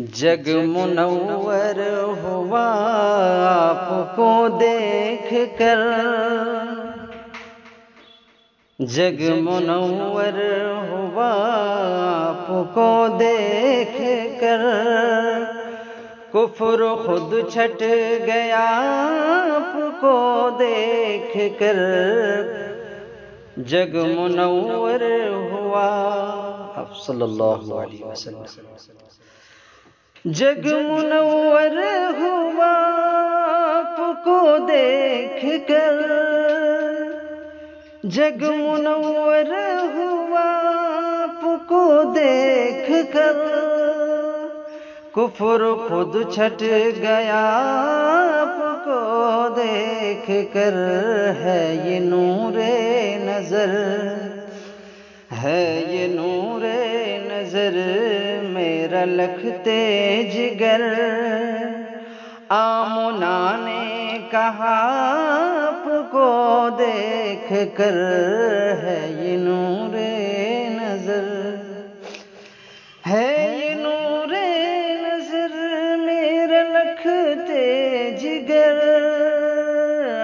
جگ منور ہوا آپ کو دیکھ کر، جگ منور ہوا آپ کو دیکھ کر، کفر خود چھٹ گیا آپ کو دیکھ کر، جگ منور ہوا آپ صلی اللہ علیہ وسلم، جگ منور ہوا آپ کو دیکھ کر، جگ منور ہوا آپ کو دیکھ کر، کفر خود چھٹ گیا آپ کو دیکھ کر، ہے یہ نور نظر، ہے یہ نور نظر میرا لکھتے جگر، آمنہ نے کہا آپ کو دیکھ کر، ہے یہ نور نظر، ہے یہ نور نظر میرا لکھتے جگر،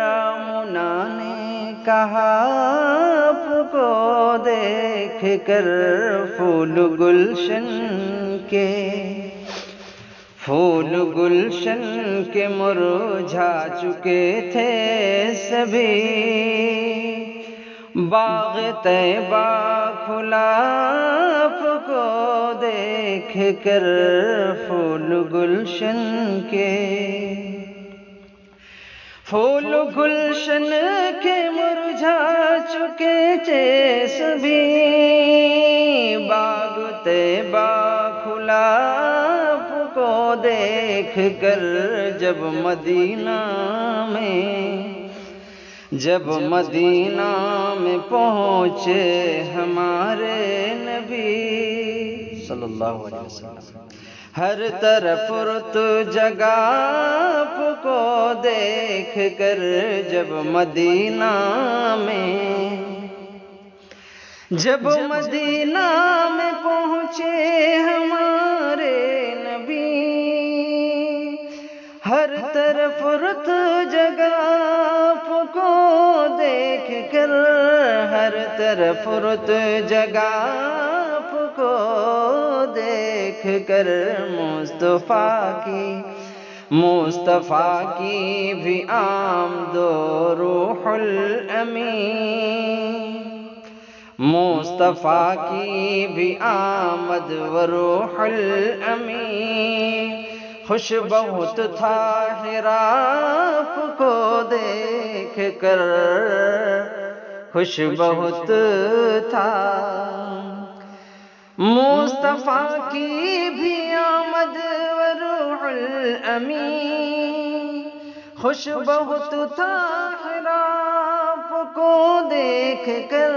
آمنہ نے کہا آپ کو دیکھ کر، پھول گلشن کے، پھول گلشن کے مرجھا چکے تھے سبھی، باغ طیبہ کھلا آپ کو دیکھ کر، پھول گلشن کے، پھول گلشن کے مرجھا چکے تھے سبھی، باغ طیبہ کھلا آپ کو دیکھ کر، جب مدینہ میں، جب مدینہ میں پہنچے ہمارے نبی صلی اللہ علیہ وسلم، ہر طرف رت جگہ آپ کو دیکھ کر، جب مدینہ میں، جب مدینہ میں پہنچے ہمارے نبی، ہر طرف رت جگہ آپ کو دیکھ کر، ہر طرف رت جگہ آپ کو دیکھ کر، مصطفیٰ کی، مصطفیٰ کی بھی آمد و روح الامین، مصطفیٰ کی بھی آمد و روح الامین، خوش بہت تھا حرا آپ کو دیکھ کر، خوش بہت تھا، مصطفیٰ کی بھی آمد و روح الامین، خوش بہت تھا حرا آپ کو دیکھ کر،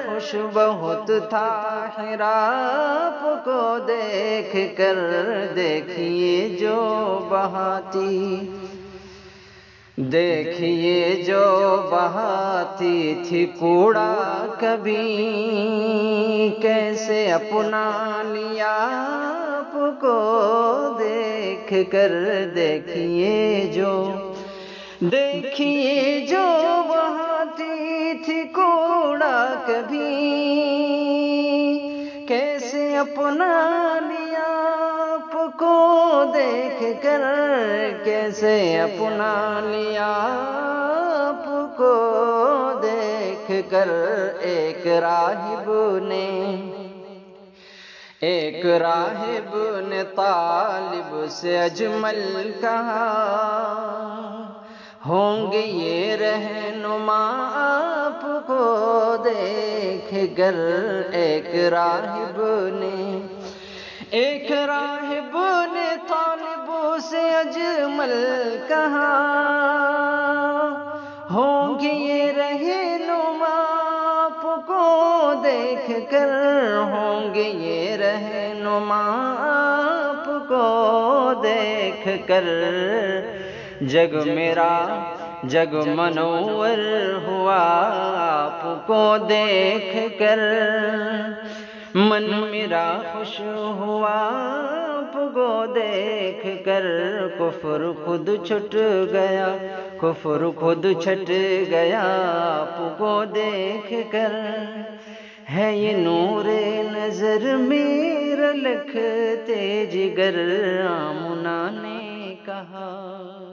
خوش بہت تھا حرا آپ کو دیکھ کر، دیکھیے جو بہاتی، دیکھیے جو بہاتی تھی کوڑا کبھی، کیسے اپنا لیا آپ کو دیکھ کر، دیکھیے جو، دیکھیے جو بہاتی تھی کوڑا کبھی، کیسے اپنا لیا آپ کو دیکھ کر، کیسے اپنا لیا آپ کو دیکھ کر، ایک راہب نے، ایک راہب نے طالب سے اجمل کہا، ہوں گے یہ رہنما آپ کو دیکھ کر، ایک راہب نے، ایک راہب نے طالب سے اجمل کہا، ہوں گے یہ رہنما آپ کو دیکھ کر، ہوں گے یہ رہنما آپ کو دیکھ کر، جگ میرا جگ منور ہوا آپ کو دیکھ کر، من میرا خوش ہوا آپ کو دیکھ کر کفر خود چھٹ گیا، کفر خود چھٹ گیا آپ کو دیکھ کر۔ ہے یہ نور نظر میرا لکھتے جگر، آمنہ نے کہا۔